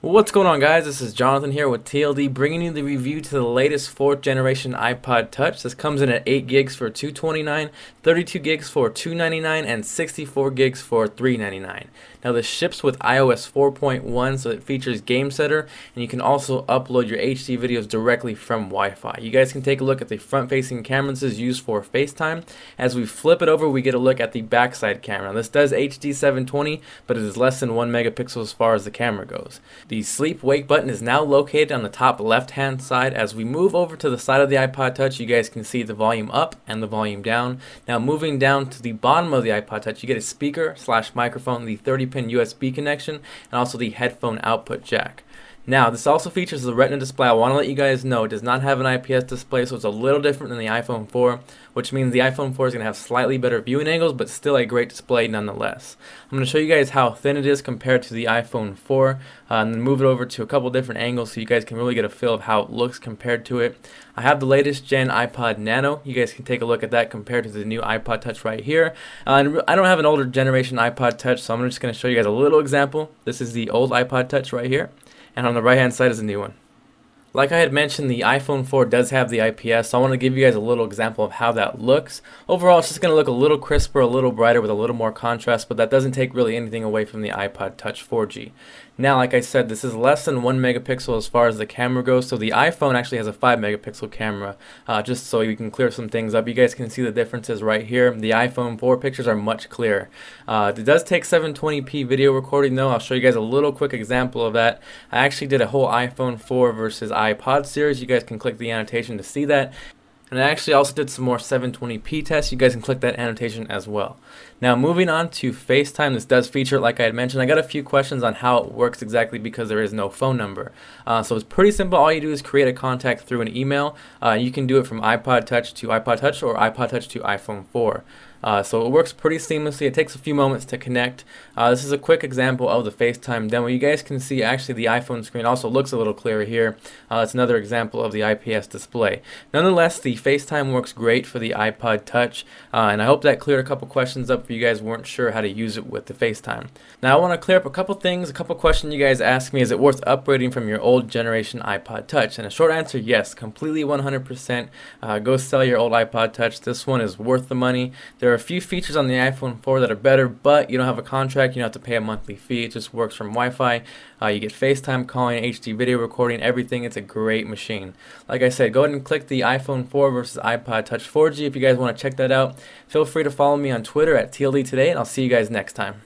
What's going on, guys? This is Jonathan here with TLD, bringing you the review to the latest 4th generation iPod Touch. This comes in at 8 gigs for $229, 32 gigs for $299, and 64 gigs for $399. Now this ships with iOS 4.1, so it features Game Setter, and you can also upload your HD videos directly from Wi-Fi. You guys can take a look at the front-facing camera. This is used for FaceTime. As we flip it over, we get a look at the backside camera. Now, this does HD 720, but it is less than 1 megapixel as far as the camera goes. The sleep wake button is now located on the top left hand side. As we move over to the side of the iPod Touch, you guys can see the volume up and the volume down. Now moving down to the bottom of the iPod Touch, you get a speaker / microphone, the 30-pin USB connection, and also the headphone output jack. Now, this also features the Retina display. I want to let you guys know it does not have an IPS display, so it's a little different than the iPhone 4, which means the iPhone 4 is going to have slightly better viewing angles, but still a great display nonetheless. I'm going to show you guys how thin it is compared to the iPhone 4, and then move it over to a couple different angles so you guys can really get a feel of how it looks compared to it. I have the latest gen iPod Nano. You guys can take a look at that compared to the new iPod Touch right here. And I don't have an older generation iPod Touch, so I'm just going to show you guys a little example. This is the old iPod Touch right here, and on the right hand side is a new one. Like I had mentioned, the iPhone 4 does have the IPS, so I want to give you guys a little example of how that looks. Overall, it's just going to look a little crisper, a little brighter with a little more contrast, but that doesn't take really anything away from the iPod Touch 4G. Now, like I said, this is less than 1 megapixel as far as the camera goes, so the iPhone actually has a 5 megapixel camera, just so you can clear some things up. You guys can see the differences right here. The iPhone 4 pictures are much clearer. It does take 720p video recording though. I'll show you guys a little quick example of that. I actually did a whole iPhone 4 versus iPod series. You guys can click the annotation to see that. And I actually also did some more 720p tests. You guys can click that annotation as well. Now moving on to FaceTime, this does feature, like I had mentioned. I got a few questions on how it works exactly because there is no phone number. So it's pretty simple. All you do is create a contact through an email. You can do it from iPod Touch to iPod Touch or iPod Touch to iPhone 4. So it works pretty seamlessly. It takes a few moments to connect. This is a quick example of the FaceTime demo. You guys can see actually the iPhone screen also looks a little clearer here. It's another example of the IPS display. Nonetheless, the FaceTime works great for the iPod Touch, and I hope that cleared a couple questions up for you guys who weren't sure how to use it with the FaceTime. Now I want to clear up a couple things, a couple questions you guys asked me. Is it worth upgrading from your old generation iPod Touch? And a short answer, yes, completely 100%. Go sell your old iPod Touch. This one is worth the money. There are a few features on the iPhone 4 that are better, but you don't have a contract, you don't have to pay a monthly fee. It just works from Wi-Fi. You get FaceTime calling, HD video recording, everything. It's a great machine. Like I said, go ahead and click the iPhone 4 versus iPod Touch 4G if you guys want to check that out. Feel free to follow me on Twitter at TLD Today, and I'll see you guys next time.